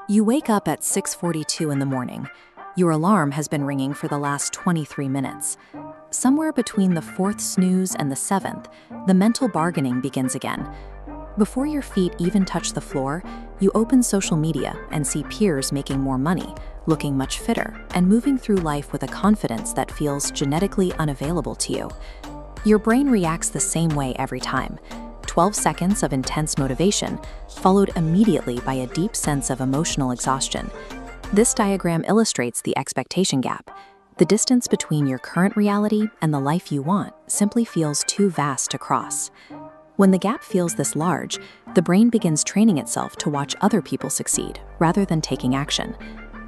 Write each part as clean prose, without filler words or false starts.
You wake up at 6:42 in the morning. Your alarm has been ringing for the last 23 minutes. Somewhere between the fourth snooze and the seventh, the mental bargaining begins again. Before your feet even touch the floor, you open social media and see peers making more money, looking much fitter, and moving through life with a confidence that feels genetically unavailable to you. Your brain reacts the same way every time. 12 seconds of intense motivation, followed immediately by a deep sense of emotional exhaustion. This diagram illustrates the expectation gap. The distance between your current reality and the life you want simply feels too vast to cross. When the gap feels this large, the brain begins training itself to watch other people succeed rather than taking action.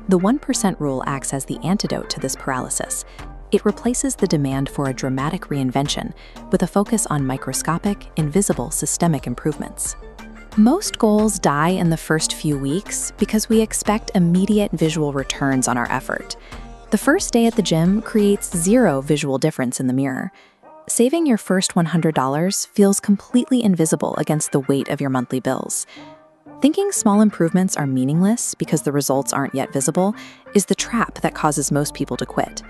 The 1% rule acts as the antidote to this paralysis. It replaces the demand for a dramatic reinvention with a focus on microscopic, invisible systemic improvements. Most goals die in the first few weeks because we expect immediate visual returns on our effort. The first day at the gym creates zero visual difference in the mirror. Saving your first $100 feels completely invisible against the weight of your monthly bills. Thinking small improvements are meaningless because the results aren't yet visible is the trap that causes most people to quit.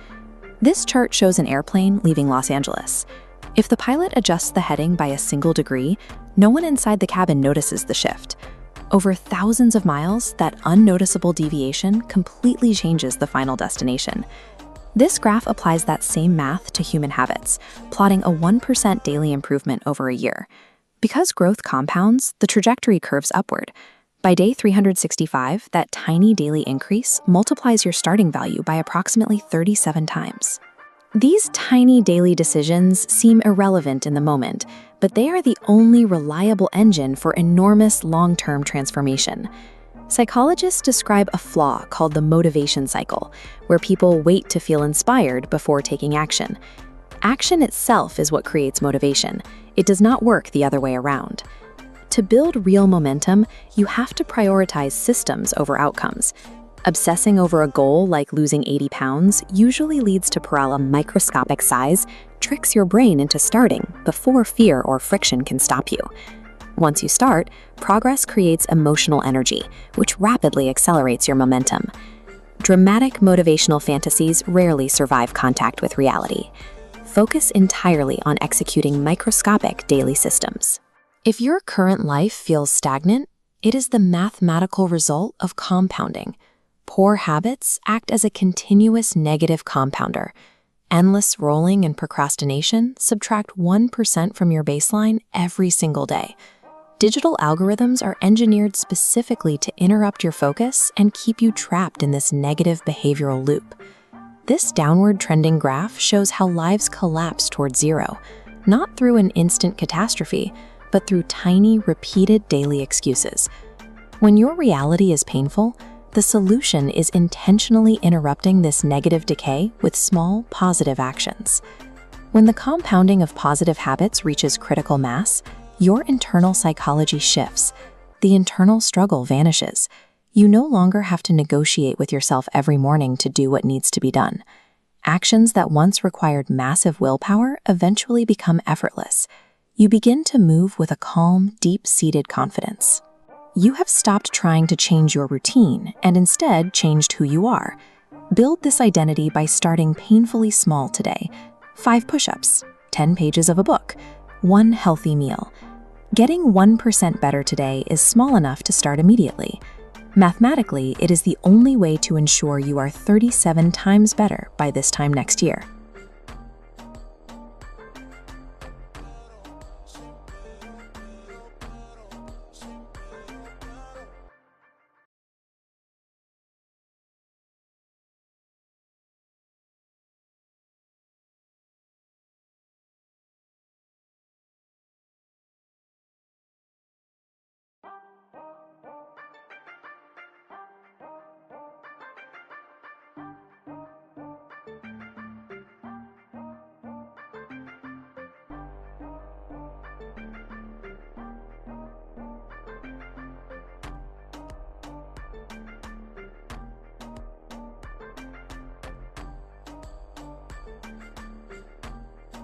This chart shows an airplane leaving Los Angeles. If the pilot adjusts the heading by a single degree, no one inside the cabin notices the shift. Over thousands of miles, that unnoticeable deviation completely changes the final destination. This graph applies that same math to human habits, plotting a 1% daily improvement over a year. Because growth compounds, the trajectory curves upward. By day 365, that tiny daily increase multiplies your starting value by approximately 37 times. These tiny daily decisions seem irrelevant in the moment, but they are the only reliable engine for enormous long-term transformation. Psychologists describe a flaw called the motivation cycle, where people wait to feel inspired before taking action. Action itself is what creates motivation. It does not work the other way around. To build real momentum, you have to prioritize systems over outcomes. Obsessing over a goal like losing 80 pounds usually leads to microscopic size, tricks your brain into starting before fear or friction can stop you. Once you start, progress creates emotional energy, which rapidly accelerates your momentum. Dramatic motivational fantasies rarely survive contact with reality. Focus entirely on executing microscopic daily systems. If your current life feels stagnant, it is the mathematical result of compounding. Poor habits act as a continuous negative compounder. Endless rolling and procrastination subtract 1% from your baseline every single day. Digital algorithms are engineered specifically to interrupt your focus and keep you trapped in this negative behavioral loop. This downward trending graph shows how lives collapse towards zero, not through an instant catastrophe, but through tiny, repeated daily excuses. When your reality is painful, the solution is intentionally interrupting this negative decay with small, positive actions. When the compounding of positive habits reaches critical mass, your internal psychology shifts. The internal struggle vanishes. You no longer have to negotiate with yourself every morning to do what needs to be done. Actions that once required massive willpower eventually become effortless. You begin to move with a calm, deep-seated confidence. You have stopped trying to change your routine and instead changed who you are. Build this identity by starting painfully small today. 5 push-ups, 10 pages of a book, 1 healthy meal. Getting 1% better today is small enough to start immediately. Mathematically, it is the only way to ensure you are 37 times better by this time next year.